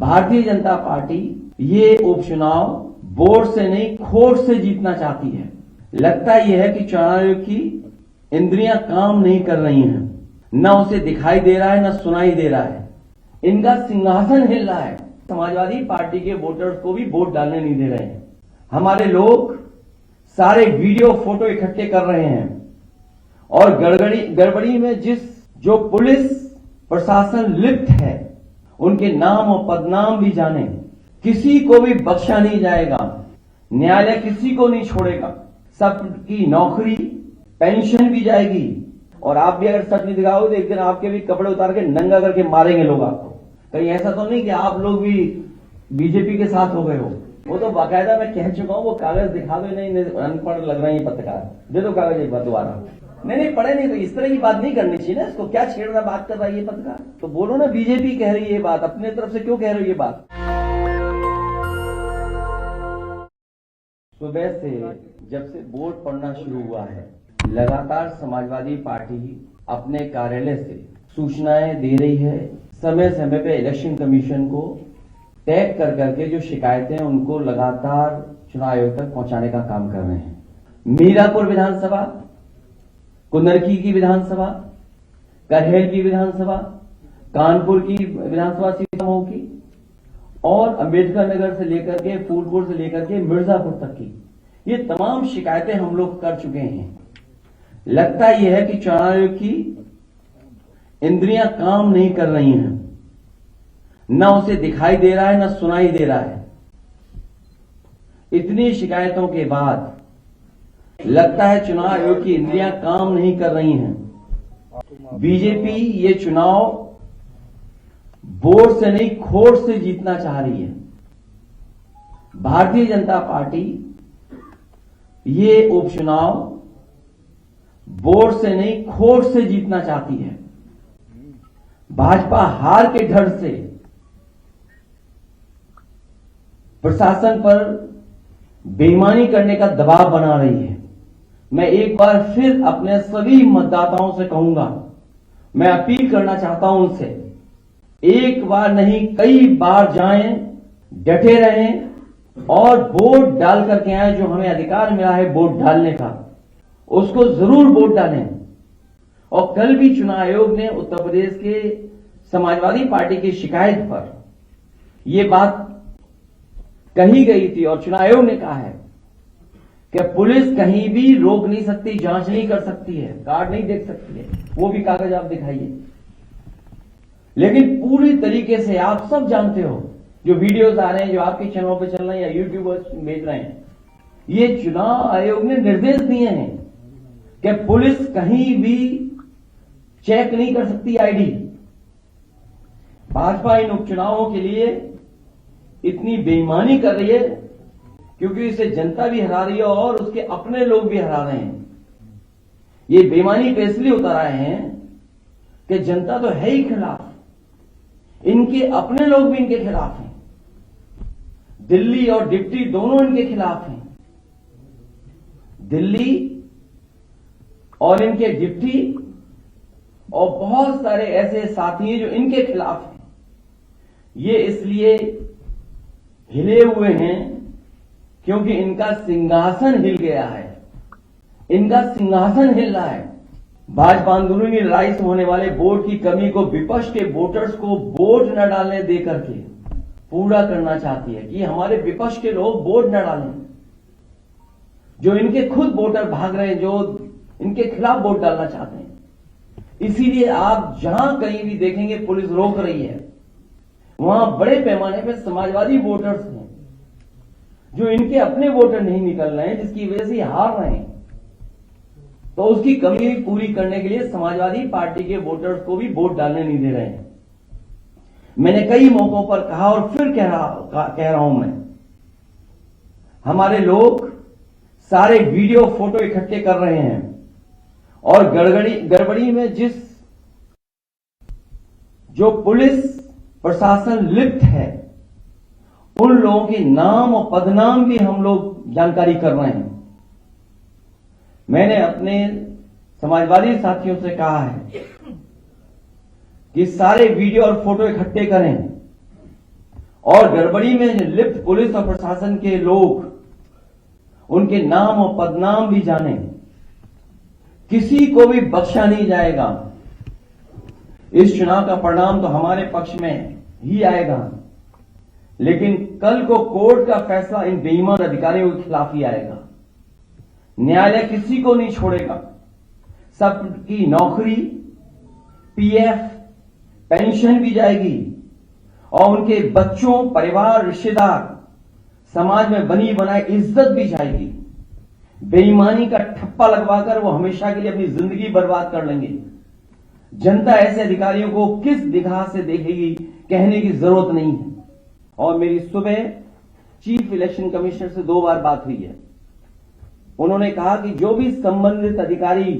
Bharatiya Janata party ये उपचुनाव vote से नहीं खोट से जीतना चाहती है। लगता यह है कि चुनाव आयोग की इंद्रियां काम नहीं कर रही हैं, न उसे दिखाई दे रहा है न सुनाई दे रहा है। इनका सिंहासन हिल रहा है। समाजवादी पार्टी के वोटर्स को भी वोट डालने नहीं दे रहे हैं। हमारे लोग सारे वीडियो फोटो इकट्ठे कर रहे हैं और गड़बड़ी में जो पुलिस प्रशासन लिप्त है उनके नाम और पदनाम भी जाने। किसी को भी बख्शा नहीं जाएगा। न्यायालय किसी को नहीं छोड़ेगा। सबकी नौकरी पेंशन भी जाएगी और आप भी अगर सच नहीं दिखाओगे तो एक दिन आपके भी कपड़े उतार के नंगा करके मारेंगे लोग आपको। कहीं ऐसा तो नहीं कि आप लोग भी बीजेपी के साथ हो गए हो। वो तो बाकायदा मैं कह चुका हूं, वो कागज दिखा दो। नहीं अनपढ़ लग रहे हैं पत्रकार, दे दो कागज एक बार दोबारा। नहीं पढ़े नहीं तो इस तरह की बात नहीं करनी चाहिए ना। इसको क्या छेड़ना बात कर रहा है ये पत्रकार? तो बोलो ना बीजेपी कह रही है ये बात, अपने तरफ से क्यों कह रही है ये बात? सुबह से जब से वोट पड़ना शुरू हुआ है लगातार समाजवादी पार्टी अपने कार्यालय से सूचनाएं दे रही है। समय समय पे इलेक्शन कमीशन को टैग कर करके जो शिकायतें हैं उनको लगातार चुनाव आयोग तक पहुंचाने का काम कर रहे हैं। मीरापुर विधानसभा, कुंदरकी की विधानसभा, करहेल की विधानसभा, कानपुर की विधानसभा सीटों की और अंबेडकर नगर से लेकर के फूलपुर से लेकर के मिर्जापुर तक की ये तमाम शिकायतें हम लोग कर चुके हैं। लगता यह है कि चुनाव आयोग की इंद्रियां काम नहीं कर रही हैं, न उसे दिखाई दे रहा है न सुनाई दे रहा है। इतनी शिकायतों के बाद लगता है चुनाव आयोग की इंद्रियां काम नहीं कर रही हैं। बीजेपी ये चुनाव वोट से नहीं खोट से जीतना चाह रही है। भारतीय जनता पार्टी ये उपचुनाव वोट से नहीं खोट से जीतना चाहती है। भाजपा हार के डर से प्रशासन पर बेईमानी करने का दबाव बना रही है। मैं एक बार फिर अपने सभी मतदाताओं से कहूंगा, मैं अपील करना चाहता हूं उनसे, एक बार नहीं कई बार जाएं, डटे रहें और वोट डाल करके आए। जो हमें अधिकार मिला है वोट डालने का, उसको जरूर वोट डालें। और कल भी चुनाव आयोग ने उत्तर प्रदेश के समाजवादी पार्टी की शिकायत पर यह बात कही गई थी और चुनाव आयोग ने कहा है कि पुलिस कहीं भी रोक नहीं सकती, जांच नहीं कर सकती है, कार्ड नहीं देख सकती है। वो भी कागज आप दिखाइए। लेकिन पूरी तरीके से आप सब जानते हो, जो वीडियोस आ रहे हैं, जो आपके चैनलों पे चल रहे हैं या यूट्यूबर्स भेज रहे हैं, ये चुनाव आयोग ने निर्देश दिए हैं कि पुलिस कहीं भी चेक नहीं कर सकती आईडी। भाजपा इन उपचुनावों के लिए इतनी बेईमानी कर रही है क्योंकि इसे जनता भी हरा रही है और उसके अपने लोग भी हरा रहे हैं। ये बेईमानी पे इसलिए उतर आए हैं कि जनता तो है ही खिलाफ, इनके अपने लोग भी इनके खिलाफ हैं। दिल्ली और डिप्टी दोनों इनके खिलाफ हैं। दिल्ली और इनके डिप्टी और बहुत सारे ऐसे साथी हैं जो इनके खिलाफ हैं। ये इसलिए हिले हुए हैं क्योंकि इनका सिंहासन हिल गया है। इनका सिंहासन हिल रहा है। भाजपा अंदरूनी लड़ाई से होने वाले वोट की कमी को विपक्ष के वोटर्स को वोट न डालने दे करके पूरा करना चाहती है कि हमारे विपक्ष के लोग वोट न डालें। जो इनके खुद वोटर भाग रहे हैं, जो इनके खिलाफ वोट डालना चाहते हैं। इसीलिए आप जहां कहीं भी देखेंगे पुलिस रोक रही है, वहां बड़े पैमाने पर समाजवादी वोटर्स हैं जो इनके अपने वोटर नहीं निकल रहे हैं, जिसकी वजह से हार रहे हैं। तो उसकी कमी पूरी करने के लिए समाजवादी पार्टी के वोटर्स को भी वोट डालने नहीं दे रहे हैं। मैंने कई मौकों पर कहा और फिर कह रहा हूं मैं, हमारे लोग सारे वीडियो फोटो इकट्ठे कर रहे हैं और गड़बड़ी में जो पुलिस प्रशासन लिप्त है उन लोगों के नाम और पदनाम भी हम लोग जानकारी कर रहे हैं। मैंने अपने समाजवादी साथियों से कहा है कि सारे वीडियो और फोटो इकट्ठे करें और गड़बड़ी में जो लिप्त पुलिस और प्रशासन के लोग उनके नाम और पदनाम भी जाने, किसी को भी बख्शा नहीं जाएगा। इस चुनाव का परिणाम तो हमारे पक्ष में ही आएगा, लेकिन कल को कोर्ट का फैसला इन बेईमान अधिकारियों के खिलाफ ही आएगा। न्यायालय किसी को नहीं छोड़ेगा। सबकी नौकरी, पीएफ, पेंशन भी जाएगी और उनके बच्चों, परिवार, रिश्तेदार, समाज में बनी बनाई इज्जत भी जाएगी। बेईमानी का ठप्पा लगवाकर वो हमेशा के लिए अपनी जिंदगी बर्बाद कर लेंगे। जनता ऐसे अधिकारियों को किस निगाह से देखेगी, कहने की जरूरत नहीं है। और मेरी सुबह चीफ इलेक्शन कमिश्नर से 2 बार बात हुई है। उन्होंने कहा कि जो भी संबंधित अधिकारी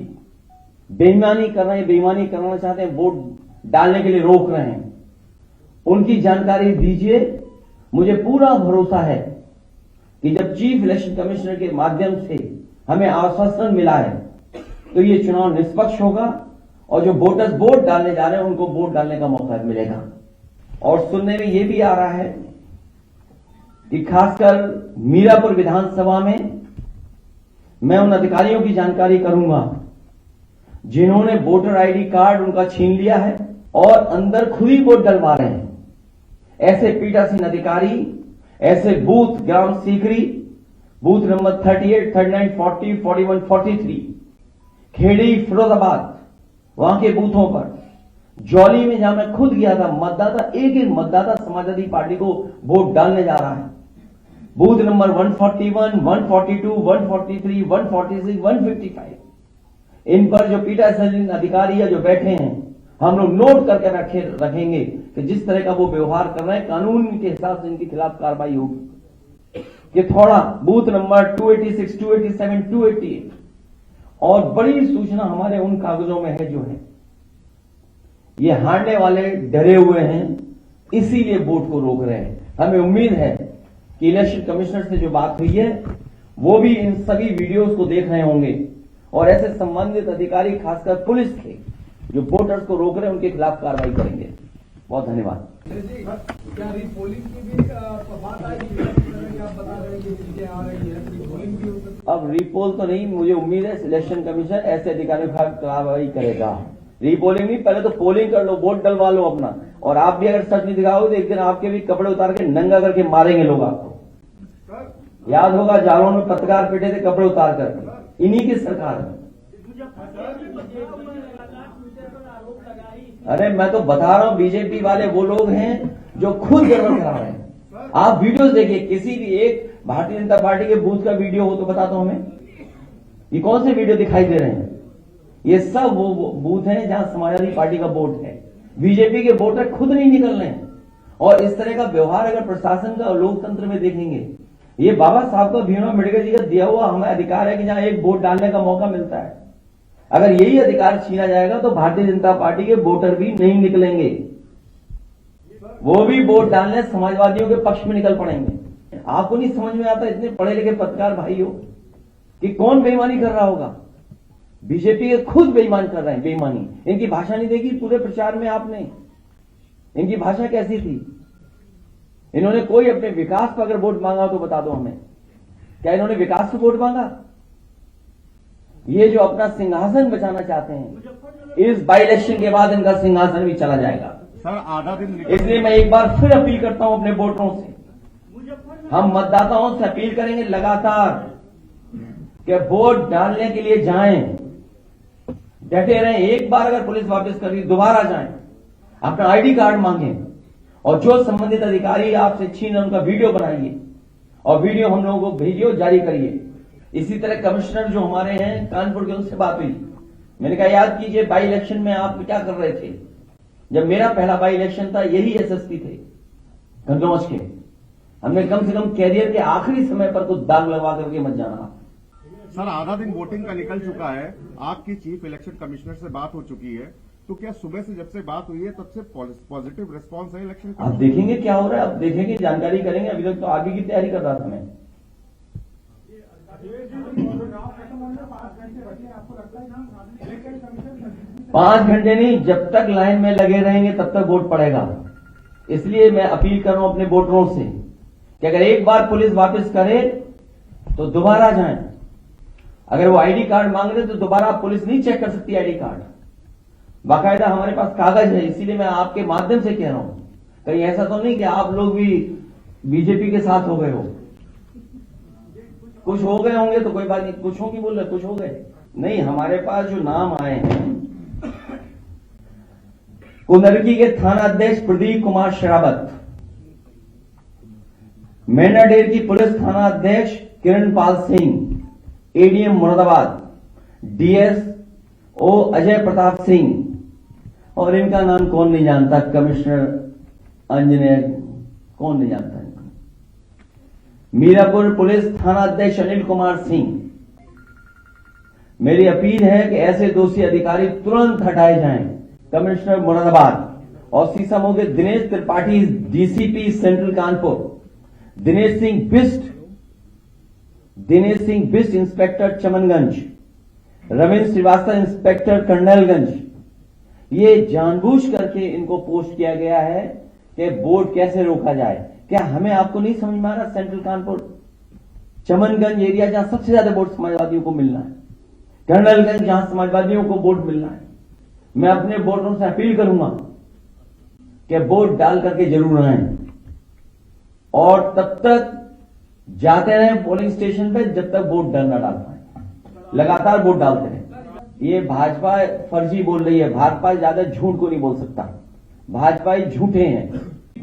बेईमानी कर रहे हैं, बेईमानी करना चाहते हैं, वोट डालने के लिए रोक रहे हैं, उनकी जानकारी दीजिए। मुझे पूरा भरोसा है कि जब चीफ इलेक्शन कमिश्नर के माध्यम से हमें आश्वासन मिला है तो ये चुनाव निष्पक्ष होगा और जो वोटर्स वोट डालने जा रहे हैं उनको वोट डालने का मौका मिलेगा। और सुनने में ये भी आ रहा है कि खासकर मीरापुर विधानसभा में मैं उन अधिकारियों की जानकारी करूंगा जिन्होंने वोटर आईडी कार्ड उनका छीन लिया है और अंदर खुद ही वोट डलवा रहे हैं। ऐसे पीठासीन अधिकारी, ऐसे बूथ ग्राम सीकरी, बूथ नंबर 38, 39, 40, 41, 43, खेड़ी, फिरोजाबाद, वहां के बूथों पर, जौली में जहां मैं खुद गया था, मतदाता एक एक मतदाता समाजवादी पार्टी को वोट डालने जा रहा है। बूथ नंबर 141, 142, 143, 146, 155, इन पर जो पीठासीन अधिकारी या जो बैठे हैं, हम लोग नोट करके रखेंगे कि जिस तरह का वो व्यवहार कर रहे हैं, कानून के हिसाब से इनके खिलाफ कार्रवाई होगी। कि थोड़ा बूथ नंबर 286, 287, 288 और बड़ी सूचना हमारे उन कागजों में है जो है ये हारने वाले डरे हुए हैं, इसीलिए वोट को रोक रहे हैं। हमें उम्मीद है कि इलेक्शन कमिश्नर से जो बात हुई है वो भी इन सभी वीडियोस को देख रहे होंगे और ऐसे संबंधित अधिकारी, खासकर पुलिस के जो वोटर्स को रोक रहे हैं, उनके खिलाफ कार्रवाई करेंगे। बहुत धन्यवाद। क्या रीपोलिंग की भी बात आई है? आप बता रहे हैं कि चीजें आ रही है, रीपोलिंग भी हो सकती है? अब रीपोल तो नहीं, मुझे उम्मीद है इलेक्शन कमीशन ऐसे अधिकारियों के खिलाफ कार्रवाई करेगा। रीपोलिंग नहीं, पहले तो पोलिंग कर लो, वोट डलवा लो अपना। और आप भी अगर सच नहीं दिखाओगे तो एक दिन आपके भी कपड़े उतार के नंगा करके मारेंगे लोग आपको। याद होगा जालौन में पत्रकार पिटे थे कपड़े उतार कर, इन्हीं की सरकार में। अरे मैं तो बता रहा हूं, बीजेपी वाले वो लोग हैं जो खुद गड़बड़ करा रहे हैं। आप वीडियोस देखिए, किसी भी एक भारतीय जनता पार्टी के बूथ का वीडियो हो तो बता दो हमें। ये कौन से वीडियो दिखाई दे रहे हैं? ये सब वो बूथ हैं जहां समाजवादी पार्टी का वोट है। बीजेपी के वोटर खुद नहीं निकल रहे हैं। और इस तरह का व्यवहार अगर प्रशासन का और लोकतंत्र में देखेंगे, ये बाबा साहब का भीमराव अम्बेडकर जी का दिया हुआ हमें अधिकार है कि जहां एक वोट डालने का मौका मिलता है, अगर यही अधिकार छीना जाएगा तो भारतीय जनता पार्टी के वोटर भी नहीं निकलेंगे, वो भी वोट डालने समाजवादियों के पक्ष में निकल पड़ेंगे। आपको नहीं समझ में आता, इतने पढ़े लिखे पत्रकार भाई हो, कि कौन बेईमानी कर रहा होगा? बीजेपी के खुद बेईमान कर रहे हैं। बेईमानी, इनकी भाषा नहीं देखी पूरे प्रचार में आपने? इनकी भाषा कैसी थी? इन्होंने कोई अपने विकास पर अगर वोट मांगा तो बता दो हमें, क्या इन्होंने विकास पर वोट मांगा? ये जो अपना सिंहासन बचाना चाहते हैं, इस बाई इलेक्शन के बाद इनका सिंहासन भी चला जाएगा। सर आधा दिन, इसलिए मैं एक बार फिर अपील करता हूं अपने वोटरों से, हम मतदाताओं से अपील करेंगे लगातार कि वोट डालने के लिए जाएं, डटे रहें। एक बार अगर पुलिस वापस कर दी, दोबारा जाएं, अपना आईडी कार्ड मांगें और जो संबंधित अधिकारी आपसे छीन उनका वीडियो बनाइए और वीडियो हम लोगों को भेजिए, जारी करिए। इसी तरह कमिश्नर जो हमारे हैं कानपुर के, उनसे बात हुई, मैंने कहा याद कीजिए बाई इलेक्शन में आप क्या कर रहे थे? जब मेरा पहला बाई इलेक्शन था, यही एसएसपी थे गंगौज के। हमने कम से कम कैरियर के आखिरी समय पर कुछ दाग लगवा करके मत जाना। सर आधा दिन वोटिंग का निकल चुका है, आपकी चीफ इलेक्शन कमिश्नर से बात हो चुकी है, तो क्या सुबह से जब से बात हुई है तब से पॉजिटिव रिस्पांस है इलेक्शन का? आप देखेंगे क्या हो रहा है, अब देखेंगे, जानकारी करेंगे। अभी तक तो आगे की तैयारी कर रहा था मैं। 5 घंटे नहीं, जब तक लाइन में लगे रहेंगे तब तक वोट पड़ेगा। इसलिए मैं अपील कर रहा हूं अपने वोटरों से कि अगर एक बार पुलिस वापस करे तो दोबारा जाएं। अगर वो आईडी कार्ड मांग रहे तो दोबारा पुलिस नहीं चेक कर सकती आईडी कार्ड, बाकायदा हमारे पास कागज है। इसीलिए मैं आपके माध्यम से कह रहा हूं, कहीं ऐसा तो नहीं कि आप लोग भी बीजेपी के साथ हो गए हो। कुछ हो गए होंगे तो कोई बात नहीं, कुछ होगी बोल रहे कुछ हो गए नहीं। हमारे पास जो नाम आए हैं, कुंदरकी के थाना अध्यक्ष प्रदीप कुमार शरावत, मेनाडेर की पुलिस थाना अध्यक्ष किरणपाल सिंह, एडीएम मुरादाबाद डीएसओ अजय प्रताप सिंह, और इनका नाम कौन नहीं जानता, कमिश्नर इंजीनियर, कौन नहीं जानता इनको। मीरापुर पुलिस थाना अध्यक्ष अनिल कुमार सिंह। मेरी अपील है कि ऐसे दोषी अधिकारी तुरंत हटाए जाएं। कमिश्नर मुरादाबाद और सीसामऊ के Dinesh Tripathi DCP central Kanpur, Dinesh Singh Bisht inspector Chamanganj, Ravindra Srivastava inspector Colonelganj. ये जानबूझ करके इनको पोस्ट किया गया है कि बोर्ड कैसे रोका जाए। क्या हमें आपको नहीं समझ में आ रहा? सेंट्रल कानपुर चमनगंज एरिया जहां सबसे ज्यादा वोट समाजवादियों को मिलना है, कर्नलगंज जहां समाजवादियों को वोट मिलना है, मैं अपने वोटरों से अपील करूंगा कि वोट डाल करके जरूर आए और तब तक जाते रहे पोलिंग स्टेशन पे जब तक वोट ना डाल पाए। लगातार वोट डालते रहे। ये भाजपा फर्जी बोल रही है, भाजपा ज्यादा झूठ को नहीं बोल सकता, भाजपा ही झूठे हैं।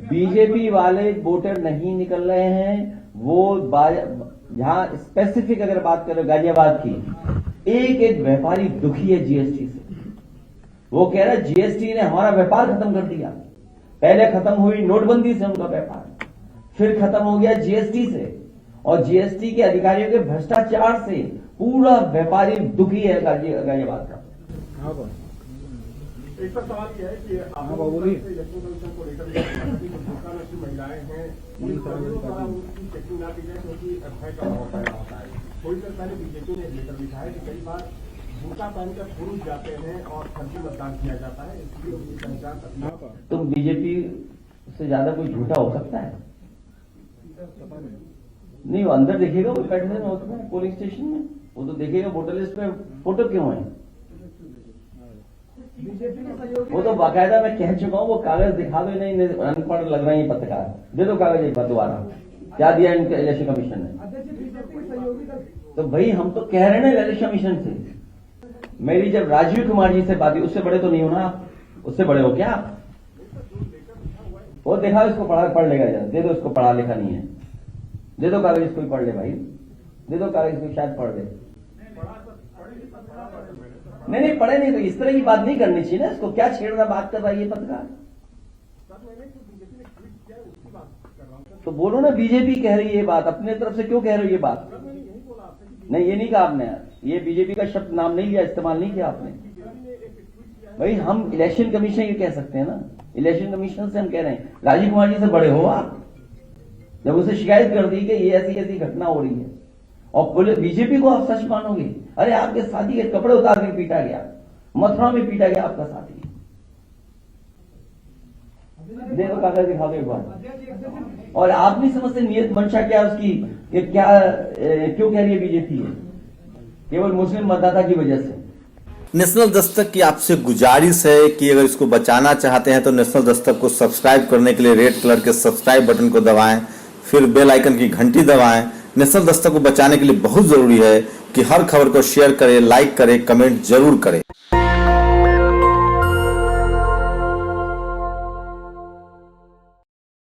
बीजेपी वाले वोटर नहीं निकल रहे हैं। वो जहां स्पेसिफिक अगर बात करें गाजियाबाद की, एक व्यापारी दुखी है जीएसटी से। वो कह रहा है जीएसटी ने हमारा व्यापार खत्म कर दिया। पहले खत्म हुई नोटबंदी से उनका व्यापार, फिर खत्म हो गया जीएसटी से, और जीएसटी के अधिकारियों के भ्रष्टाचार से पूरा व्यापारी दुखी है गाजियाबाद का। एक तो सवाल यह है कि यशोदर्शन को लेकर महिलाएं हैं, उनकी चेकिंग ना की जाए क्योंकि भय का माहौल पैदा होता है। थोड़ी देर पहले बीजेपी ने लेकर लिखा है कि कई बार बुर्का पहनकर पुरुष जाते हैं और फर्जी मतदान किया जाता है, इसलिए उनकी पहचान अपना। तो बीजेपी से ज्यादा कोई झूठा हो सकता है? नहीं, वो अंदर देखेगा, वो बैठने में होता है पोलिंग स्टेशन में, वो तो देखेगा वोटर लिस्ट में फोटो क्यों है। वो तो बाकायदा मैं कह चुका हूं, वो कागज दिखा दो, नहीं अनपढ़ लग रहे हैं पत्रकार, दे दो कागज एक बार दोबारा, क्या दिया इनके इलेक्शन कमीशन ने। तो भाई हम तो कह रहे हैं ना इलेक्शन कमीशन से। मेरी जब राजीव कुमार जी से बात हुई, उससे बड़े तो नहीं हो ना आप, उससे बड़े हो क्या आप? वो देखा, इसको पढ़ लेगा जरा, दे दो इसको, पढ़ा लिखा नहीं है, दे दो कागज इसको पढ़ ले भाई, दे दो कागज इसको, शायद पढ़ ले। नहीं पढ़े नहीं तो इस तरह की बात नहीं करनी चाहिए ना, इसको क्या छेड़ रहा बात कर रहा है ये पत्रकार। तो बोलो ना बीजेपी कह रही है ये बात, अपने तरफ से क्यों कह रहे हो ये बात? नहीं, ये नहीं कहा आपने, ये बीजेपी का शब्द नाम नहीं लिया, इस्तेमाल नहीं किया आपने। भाई हम इलेक्शन कमीशन ये कह सकते हैं ना, इलेक्शन कमीशन से हम कह रहे हैं राजीव कुमार जी से बड़े हो आप। जब उसे शिकायत कर दी कि ये ऐसी ऐसी घटना हो रही है और बीजेपी को आप सच मानोगे? अरे आपके साथी के कपड़े उतार के पीटा गया, मथुरा में पीटा गया आपका साथी। देखो कागज दिखा दो एक बार। और आप नहीं समझते नियत मंशा क्या उसकी, कि क्या क्यों कह रही है बीजेपी है? केवल मुस्लिम मतदाता की वजह से। नेशनल दस्तक की आपसे गुजारिश है कि अगर इसको बचाना चाहते हैं तो नेशनल दस्तक को सब्सक्राइब करने के लिए रेड कलर के सब्सक्राइब बटन को दबाएं, फिर बेल आइकन की घंटी दबाएं। नेशनल दस्तक को बचाने के लिए बहुत जरूरी है कि हर खबर को शेयर करें, लाइक करें, कमेंट जरूर करें।